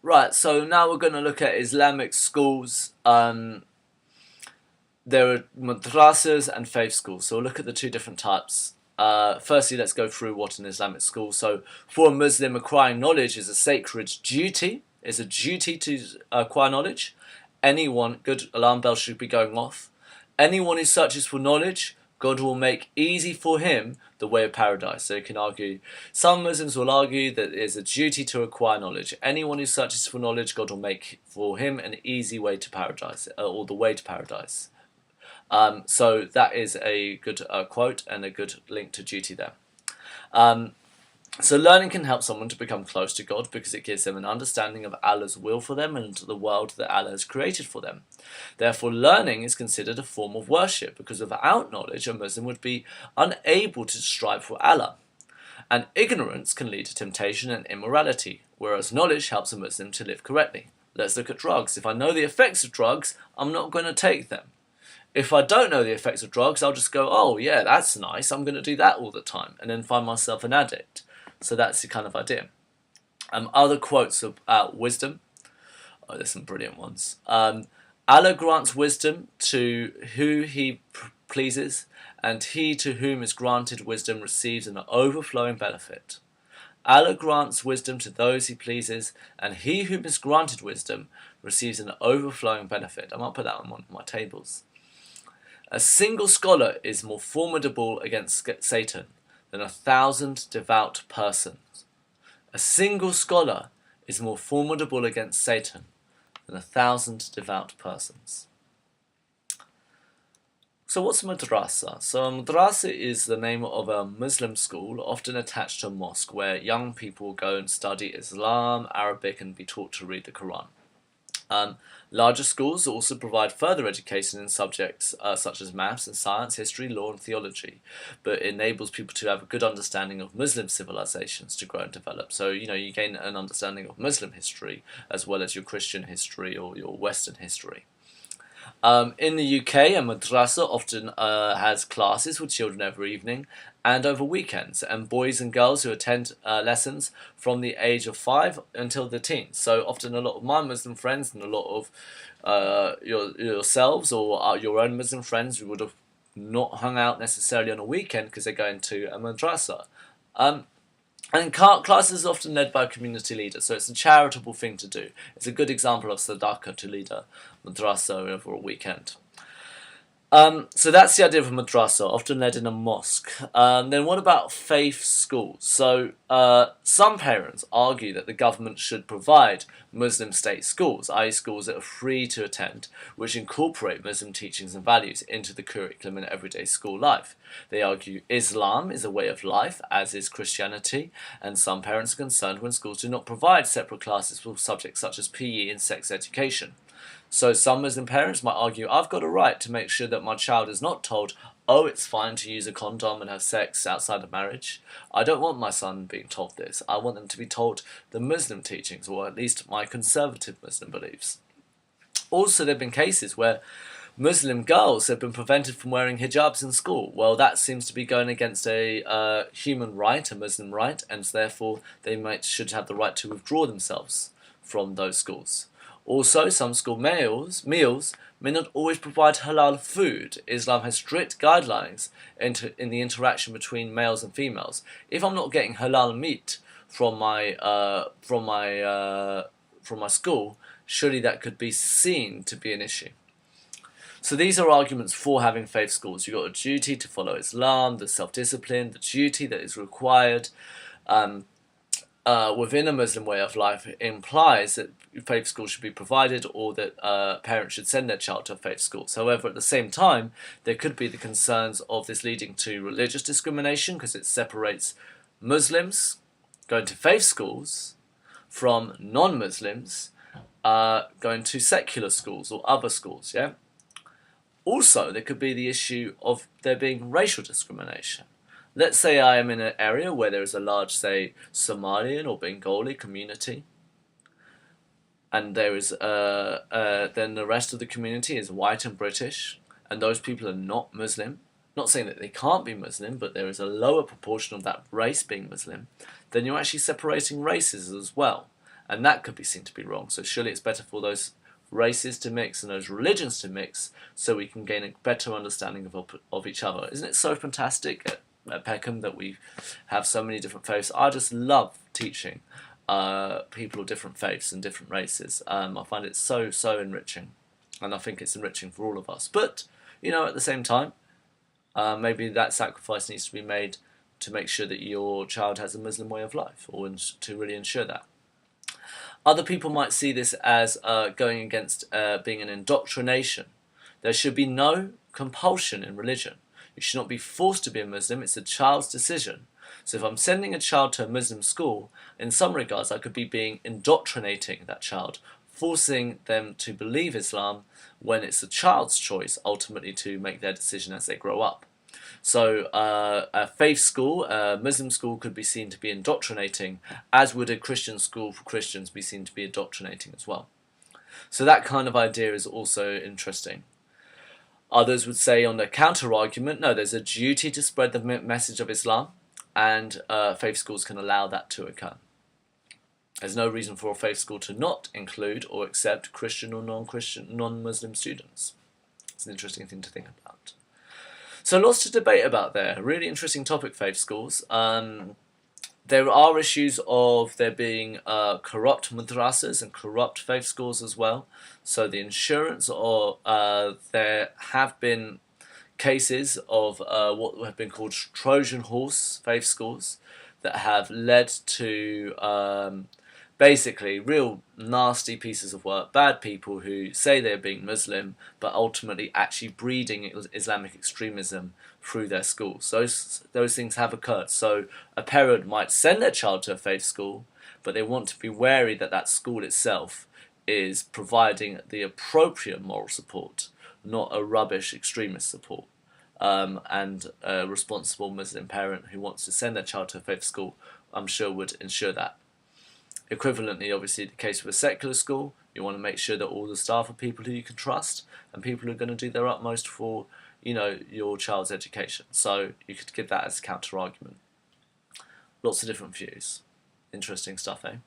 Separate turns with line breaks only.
Right, so now we're going to look at Islamic schools. There are madrassas and faith schools, so we'll look at the two different types. Firstly, let's go through what an Islamic school. So, for a Muslim, acquiring knowledge is a sacred duty. It's a duty to acquire knowledge. Anyone, good alarm bell should be going off. Anyone who searches for knowledge, God will make easy for him the way of paradise. So you can argue, some Muslims will argue that it is a duty to acquire knowledge. Anyone who searches for knowledge, God will make for him an easy way to paradise, or the way to paradise. So that is a good quote and a good link to duty there. Um, so learning can help someone to become close to God because it gives them an understanding of Allah's will for them and the world that Allah has created for them. Therefore, learning is considered a form of worship because without knowledge, a Muslim would be unable to strive for Allah. And ignorance can lead to temptation and immorality, whereas knowledge helps a Muslim to live correctly. Let's look at drugs. If I know the effects of drugs, I'm not going to take them. If I don't know the effects of drugs, I'll just go, oh yeah, that's nice, I'm going to do that all the time, and then find myself an addict. So that's the kind of idea. Other quotes about wisdom. Oh, there's some brilliant ones. Allah grants wisdom to who he pleases, and he to whom is granted wisdom receives an overflowing benefit. Allah grants wisdom to those he pleases, and he whom is granted wisdom receives an overflowing benefit. I might put that on one of my tables. A single scholar is more formidable against Satan than 1,000 devout persons. A single scholar is more formidable against Satan than 1,000 devout persons. So what's a madrasa? So a madrasa is the name of a Muslim school, often attached to a mosque, where young people go and study Islam, Arabic, and be taught to read the Quran. Larger schools also provide further education in subjects such as maths and science, history, law and theology, but it enables people to have a good understanding of Muslim civilizations to grow and develop. So, you gain an understanding of Muslim history as well as your Christian history or your Western history. In the UK, a madrasa often has classes with children every evening and over weekends, and boys and girls who attend lessons from the age of 5 until the teens. So often a lot of my Muslim friends and a lot of yourselves or your own Muslim friends who would have not hung out necessarily on a weekend because they're going to a madrasa. And classes are often led by a community leader, so it's a charitable thing to do. It's a good example of sadaqah to lead a madrasa over a weekend. So that's the idea of a madrasa, often led in a mosque. Then what about faith schools? So some parents argue that the government should provide Muslim state schools, i.e. schools that are free to attend, which incorporate Muslim teachings and values into the curriculum in everyday school life. They argue Islam is a way of life, as is Christianity, and some parents are concerned when schools do not provide separate classes for subjects such as PE and sex education. So some Muslim parents might argue, I've got a right to make sure that my child is not told, oh, it's fine to use a condom and have sex outside of marriage. I don't want my son being told this. I want them to be told the Muslim teachings, or at least my conservative Muslim beliefs. Also, there have been cases where Muslim girls have been prevented from wearing hijabs in school. Well, that seems to be going against a human right, a Muslim right, and therefore they should have the right to withdraw themselves from those schools. Also, some school meals may not always provide halal food. Islam has strict guidelines in the interaction between males and females. If I'm not getting halal meat from my school, surely that could be seen to be an issue. So these are arguments for having faith schools. You've got a duty to follow Islam, the self-discipline, the duty that is required within a Muslim way of life. It implies that faith schools should be provided, or that parents should send their child to faith schools. However, at the same time, there could be the concerns of this leading to religious discrimination, because it separates Muslims going to faith schools from non-Muslims going to secular schools or other schools, yeah? Also, there could be the issue of there being racial discrimination. Let's say I am in an area where there is a large, say, Somalian or Bengali community, and there is then the rest of the community is white and British, and those people are not Muslim. Not saying that they can't be Muslim, but there is a lower proportion of that race being Muslim. Then you're actually separating races as well, and that could be seen to be wrong. So surely it's better for those races to mix and those religions to mix, so we can gain a better understanding of each other. Isn't it so fantastic at Peckham that we have so many different faiths? I just love teaching people of different faiths and different races. I find it so enriching, and I think it's enriching for all of us. But at the same time, maybe that sacrifice needs to be made to make sure that your child has a Muslim way of life, or to really ensure that. Other people might see this as going against being an indoctrination. There should be no compulsion in religion. You should not be forced to be a Muslim. It's a child's decision. So if I'm sending a child to a Muslim school, in some regards I could be indoctrinating that child, forcing them to believe Islam when it's the child's choice ultimately to make their decision as they grow up. So a faith school, a Muslim school, could be seen to be indoctrinating, as would a Christian school for Christians be seen to be indoctrinating as well. So that kind of idea is also interesting. Others would say on the counter-argument, no, there's a duty to spread the message of Islam, and faith schools can allow that to occur. There's no reason for a faith school to not include or accept Christian or non-Christian, non-Muslim students. It's an interesting thing to think about. So lots to debate about there. A really interesting topic, faith schools. There are issues of there being corrupt madrassas and corrupt faith schools as well. So the insurance, or there have been cases of what have been called Trojan horse faith schools that have led to basically real nasty pieces of work, bad people who say they're being Muslim but ultimately actually breeding Islamic extremism through their schools. Those things have occurred. So a parent might send their child to a faith school, but they want to be wary that that school itself is providing the appropriate moral support, not a rubbish extremist support. And a responsible Muslim parent who wants to send their child to a faith school, I'm sure, would ensure that. Equivalently, obviously, the case with a secular school, you want to make sure that all the staff are people who you can trust and people who are going to do their utmost for, your child's education. So you could give that as a counter-argument. Lots of different views. Interesting stuff, eh?